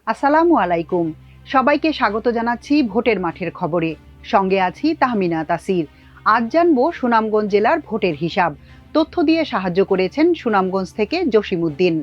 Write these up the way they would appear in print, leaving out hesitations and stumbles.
আসসালামু আলাইকুম। সবাইকে স্বাগত জানাচ্ছি ভোটের মাঠের খবরে। সঙ্গে আছি তাহমিনা তাসির। আজ জানবো সুনামগঞ্জ জেলার ভোটের হিসাব। তথ্য দিয়ে সাহায্য করেছেন সুনামগঞ্জ থেকে জসিমউদ্দিন।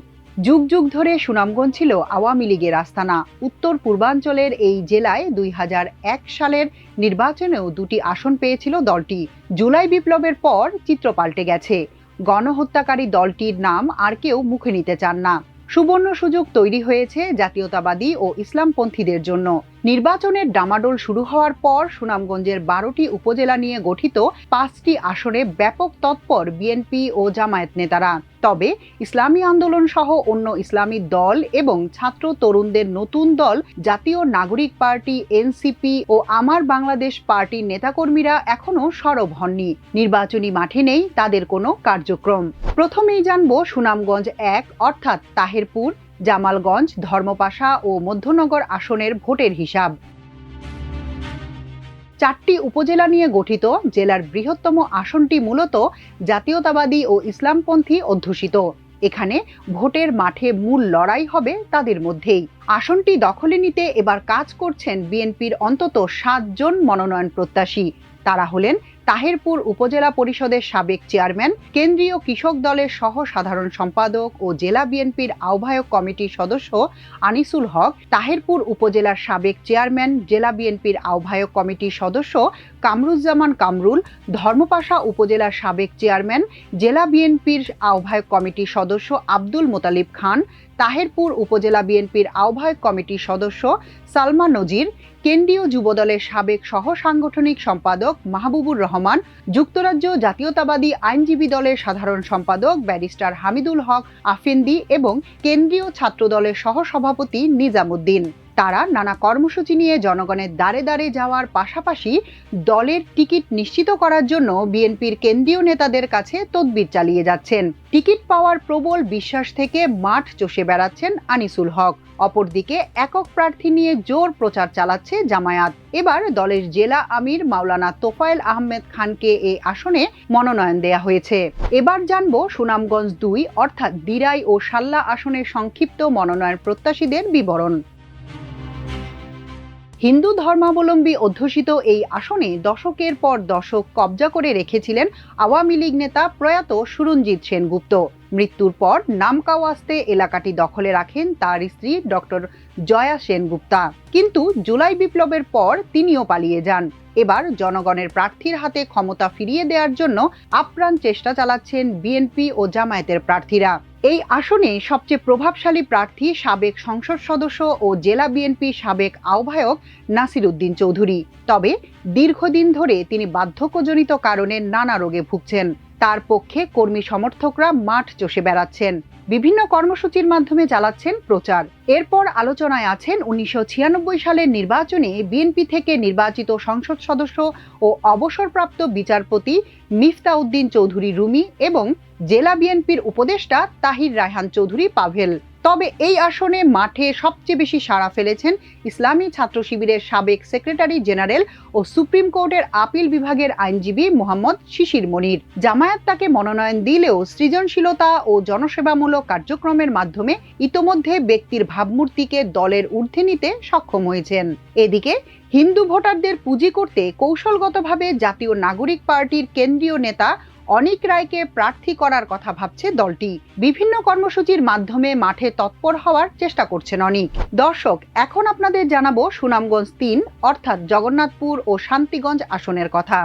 যুগ যুগ ধরে সুনামগঞ্জ ছিল আওয়ামী লীগের আস্তানা। উত্তর পূর্বাঞ্চলের এই জেলায় ২০০১ সালের নির্বাচনেও ২টি আসন পেয়েছিল দলটি। জুলাই বিপ্লবের পর চিত্র পাল্টে গেছে। গণহত্যাকারী দলটির নাম আর কেউ মুখে নিতে চান না। সুবর্ণ সুযোগ তৈরি হয়েছে জাতীয়তাবাদী ও ইসলামপন্থীদের জন্য। নির্বাচনের ডামাডোল শুরু হওয়ার পর সুনামগঞ্জের ১২টি উপজেলা নিয়ে গঠিত ৫টি আসনে ব্যাপক তৎপর বিএনপি ও জামায়াত নেতারা। তবে ইসলামী আন্দোলন সহ অন্য ইসলামী দল এবং ছাত্র তরুণদের নতুন দল জাতীয় নাগরিক পার্টি এনসিপি ও আমার বাংলাদেশ পার্টির নেতাকর্মীরা এখনো সরব হননি। নির্বাচনী মাঠে নেই তাদের কোনো কার্যক্রম। প্রথমেই জানবো সুনামগঞ্জ ১ অর্থাৎ তাহেরপুর, জামালগঞ্জ, ধর্মপাশা ও মধ্যনগর আসনের ভোটের হিসাব। ৪টি উপজেলা নিয়ে গঠিত জেলার বৃহত্তম আসনটি মূলত জাতীয়তাবাদী ও ইসলামপন্থী অধ্যুষিত। এখানে ভোটের মাঠে মূল লড়াই হবে তাদের মধ্যেই। আসনটি দখলে নিতে এবার কাজ করছেন বিএনপির অন্তত ৭ জন মনোনয়ন প্রত্যাশী। তারা হলেন তাহেরপুর উপজেলা পরিষদের সাবেক চেয়ারম্যান, কেন্দ্রীয় কৃষক দলের সহ সাধারণ সম্পাদক ও জেলা বিএনপির আহ্বায়ক কমিটির সদস্য আনিসুল হক, তাহেরপুর উপজেলার সাবেক চেয়ারম্যান, জেলা বিএনপির আহ্বায়ক কমিটির সদস্য কামরুজ্জামান কামরুল, ধর্মপাশা উপজেলার সাবেক চেয়ারম্যান, জেলা বিএনপির আহ্বায়ক কমিটির সদস্য আব্দুল মোতালিব খান, তাহেরপুর উপজেলা বিএনপির আহ্বায়ক কমিটির সদস্য সালমা নজির, কেন্দ্রীয় যুবদলের সাবেক সহ সাংগঠনিক সম্পাদক মাহবুবুর রহমান, যুক্তরাজ্য জাতীয়তাবাদী আইনজীবী দলের সাধারণ সম্পাদক ব্যারিস্টার হামিদুল হক আফেন্দি এবং কেন্দ্রীয় ছাত্রদলের সহসভাপতি নিজামুদ্দিন। তারা নানা কর্মসূচি নিয়ে জনগণের দ্বারে দ্বারে যাওয়ার পাশাপাশি দলের টিকিট নিশ্চিত করার জন্য বিএনপির কেন্দ্রীয় নেতাদের কাছে তদবির চালিয়ে যাচ্ছেন। টিকিট পাওয়ার প্রবল বিশ্বাস থেকে মাঠ চষে বেড়াচ্ছেন আনিসুল হক। অপরদিকে একক প্রার্থী নিয়ে জোর প্রচার চালাচ্ছে জামায়াত। এবার দলের জেলা আমির মাওলানা তোফায়েল আহমেদ খানকে এই আসনে মনোনয়ন দেয়া হয়েছে। এবার জানবো সুনামগঞ্জ ২ অর্থাৎ দিরাই ও সাল্লা আসনের সংক্ষিপ্ত মনোনয়ন প্রত্যাশীদের বিবরণ। হিন্দু ধর্মাবলম্বী অধ্যুষিত এই আসনে দশকের পর দশক কবজা করে রেখেছিলেন আওয়ামী লীগ নেতা প্রয়াত সুরঞ্জিত সেনগুপ্ত। মৃত্যুর পর নামকাওয়াস্তে এলাকাটি দখলে রাখেন তার স্ত্রী ডক্টর জয়া সেনগুপ্তা। কিন্তু জুলাই বিপ্লবের পর তিনিও পালিয়ে যান। এবার জনগণের প্রার্থীর হাতে ক্ষমতা ফিরিয়ে দেওয়ার জন্য আপ্রাণ চেষ্টা চালাচ্ছেন বিএনপি ও জামায়াতের প্রার্থীরা। এই আসনে সবচেয়ে প্রভাবশালী প্রার্থী সাবেক সংসদ সদস্য ও জেলা বিএনপি সাবেক আহ্বায়ক নাসির উদ্দিন চৌধুরী। তবে দীর্ঘদিন ধরে তিনি বার্ধক্যজনিত কারণে নানা রোগে ভুগছেন। তার পক্ষে কর্মী সমর্থকরা মাঠ চষে বেড়াচ্ছেন, বিভিন্ন কর্মসূচির মাধ্যমে চালাচ্ছেন প্রচার। এরপর আলোচনায় আছেন ১৯৯৬ সালের নির্বাচনে বিএনপি থেকে নির্বাচিত সংসদ সদস্য ও অবসরপ্রাপ্ত বিচারপতি মিফতাউদ্দিন চৌধুরী রুমি এবং জেলা বিএনপির উপদেষ্টা তাহির রায়হান চৌধুরী পাভেল। তবে এই আসনে মাঠে সবচেয়ে বেশি সাড়া ফেলেছেন ইসলামী ছাত্র শিবিরের সাবেক সেক্রেটারি জেনারেল ও সুপ্রিম কোর্টের আপিল বিভাগের আইনজীবী মোহাম্মদ শিশির মনির। জামায়াত তাকে মনোনয়ন দিলেও সৃজনশীলতা ও জনসেবামূলক কার্যক্রমের মাধ্যমে ইতোমধ্যে ব্যক্তির ভাবমূর্তিকে দলের ঊর্ধ্বে নিতে সক্ষম হয়েছেন। এদিকে হিন্দু ভোটারদের পুঁজি করতে কৌশলগতভাবে জাতীয় নাগরিক পার্টির কেন্দ্রীয় নেতা অনিক রায়কে প্রার্থী করার কথা ভাবছে দলটি। বিভিন্ন কর্মসূচির মাধ্যমে মাঠে তৎপর হওয়ার চেষ্টা করছেন অনিক। দর্শক, এখন আপনাদের জানাবো সুনামগঞ্জ ৩ অর্থাৎ জগন্নাথপুর ও শান্তিগঞ্জ আসনের কথা।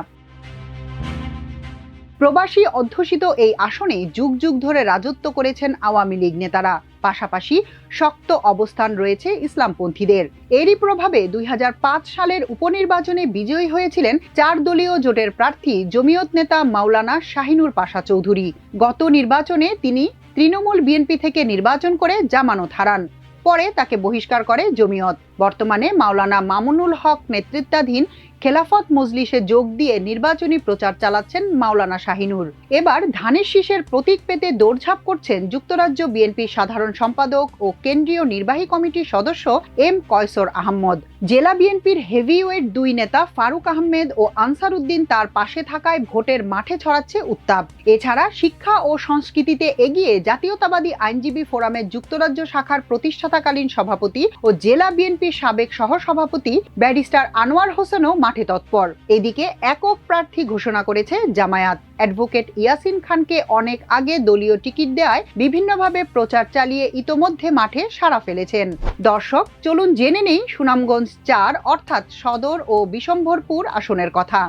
প্রবাসী অধ্যুষিত এই আসনে যুগ যুগ ধরে রাজত্ব করেছেন আওয়ামী লীগ নেতারা। পাশাপাশি শক্ত অবস্থান রয়েছে ইসলামপন্থীদের। এরই প্রভাবে ২০০৫ সালের উপনির্বাচনে বিজয়ী হয়েছিলেন ৪ দলীয় জোটের প্রার্থী জমিয়ত নেতা মাওলানা শাহিনুর পাশা চৌধুরী। গত নির্বাচনে তিনি তৃণমূল বিএনপি থেকে নির্বাচন করে জামানত হারান। পরে তাকে বহিষ্কার করে জমিয়ত। বর্তমানে মাওলানা মামুনুল হক নেতৃত্বাধীন খেলাফত মজলিসে যোগ দিয়ে নির্বাচনী প্রচার চালাচ্ছেন মাওলানা শাহিনুর। এবার ধানের শীষের প্রতীক পেতে দৌড়ঝাঁপ করছেন যুক্তরাজ্য বিএনপির সাধারণ সম্পাদক ও কেন্দ্রীয় নির্বাহী কমিটির সদস্য এম কয়সর আহমদ। জেলা বিএনপির হেভিওয়েট ২ নেতা ফারুক আহমেদ ও আনসার উদ্দিন তার পাশে থাকায় ভোটের মাঠে ছড়াচ্ছে উত্তাপ। এছাড়া শিক্ষা ও সংস্কৃতিতে এগিয়ে জাতীয়তাবাদী আইনজীবী ফোরামের যুক্তরাজ্য শাখার প্রতিষ্ঠাতা ব্যস্ততাকালীন সভাপতি ও জেলা বিএনপির সাবেক সহসভাপতি ব্যারিস্টার আনোয়ার হোসেনও মাঠে তৎপর। এদিকে একক প্রার্থী ঘোষণা করেছে জামায়াত। অ্যাডভোকেট ইয়াসিন খানকে অনেক আগে দলীয় টিকিট দেওয়ায় বিভিন্নভাবে প্রচার চালিয়ে ইতোমধ্যে মাঠে সাড়া ফেলেছেন। দর্শক, চলুন জেনে নেই সুনামগঞ্জ ৪ অর্থাৎ সদর ও বিশম্ভরপুর আসনের কথা।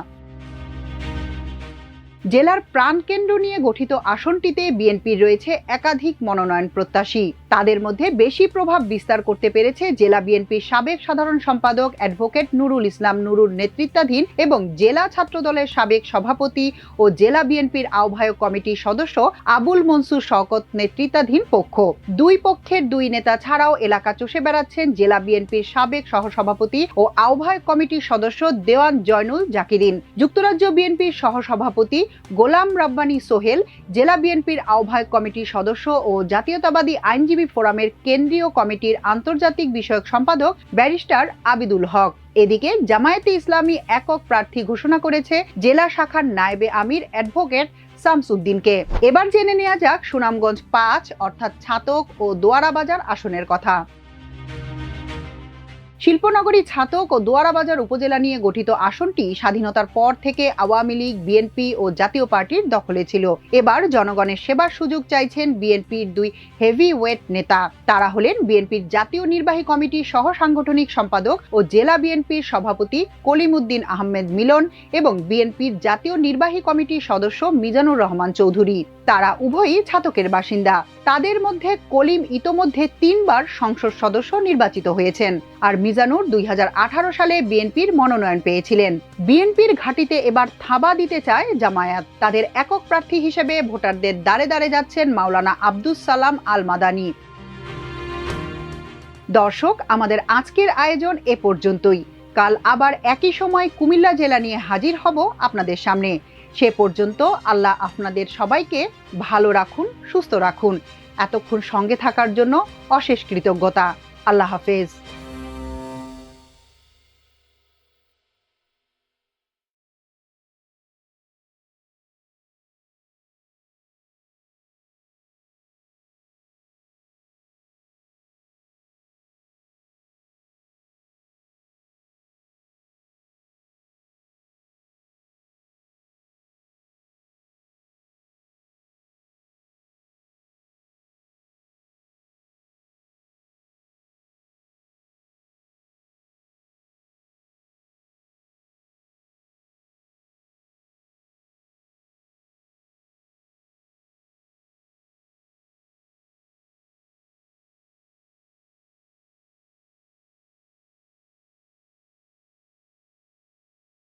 জেলার প্রাণকেন্দ্র নিয়ে গঠিত আসনটিতে বিএনপির রয়েছে একাধিক মনোনয়ন প্রত্যাশী। তাদের মধ্যে বেশি প্রভাব বিস্তার করতে পেরেছে জেলা বিএনপির সাবেক সাধারণ সম্পাদক অ্যাডভোকেট নুরুল ইসলাম নুরুর নেতৃত্বাধীন এবং জেলা ছাত্রদলের সাবেক সভাপতি ও জেলা বিএনপির আহ্বায়ক কমিটির সদস্য আবুল মনসুর শওকত নেতৃত্বাধীন পক্ষ। দুই পক্ষের দুই নেতা ছাড়াও এলাকা চষে বেড়াচ্ছেন জেলা বিএনপির সাবেক সহসভাপতি ও আহ্বায়ক কমিটির সদস্য দেওয়ান জয়নুল জাকিরিন, যুক্তরাজ্য বিএনপির সহসভাপতি গোলাম রাব্বানী সোহেল, জেলা বিএনপির আহ্বায়ক কমিটির সদস্য ও জাতীয়তাবাদী আইনজীবী ফোরামের কেন্দ্রীয় কমিটির আন্তর্জাতিক বিষয়ক সম্পাদক ব্যারিস্টার আবিদুল হক। এদিকে জামায়াতে ইসলামী একক প্রার্থী ঘোষণা করেছে জেলা শাখার নায়েবে আমির অ্যাডভোকেট শামসুদ্দিনকে। এবার জেনে নেওয়া যাক সুনামগঞ্জ ৫ অর্থাৎ ছাতক ও দোয়ারা বাজার আসনের কথা। শিল্পনগরী ছাতক ও দোয়ারা বাজার উপজেলা নিয়ে গঠিত আসনটি স্বাধীনতার পর থেকে আওয়ামী লীগ, বিএনপি ও জাতীয় পার্টির দখলে ছিল। এবার জনগণের সেবার সুযোগ চাইছেন বিএনপির দুই হেভিওয়েট নেতা। তারা হলেন বিএনপির জাতীয় নির্বাহী কমিটির সহ সাংগঠনিক সম্পাদক ও জেলা বিএনপির সভাপতি কলিম উদ্দিন আহমেদ মিলন এবং বিএনপির জাতীয় নির্বাহী কমিটির সদস্য মিজানুর রহমান চৌধুরী। তারা উভয়ই ছাতকের বাসিন্দা। তাদের মধ্যে কলিম ইতোমধ্যে ৩ বার সংসদ সদস্য নির্বাচিত হয়েছেন, আর মিজানুর ২০১৮ সালে বিএনপির মনোনয়ন পেয়েছিলেন। বিএনপির ঘাঁটিতে এবার থাবা দিতে চায় জামায়াত। তাদের একক প্রার্থী হিসেবে ভোটারদের দ্বারে দ্বারে যাচ্ছেন মাওলানা আব্দুস সালাম আল মাদানী। দর্শক, আমাদের আজকের আয়োজন এ পর্যন্তই। কাল আবার একই সময় কুমিল্লা জেলা নিয়ে হাজির হব আপনাদের সামনে। সে পর্যন্ত আল্লাহ আপনাদের সবাইকে ভালো রাখুন, সুস্থ রাখুন। এতক্ষণ সঙ্গে থাকার জন্য অশেষ কৃতজ্ঞতা। আল্লাহ হাফেজ।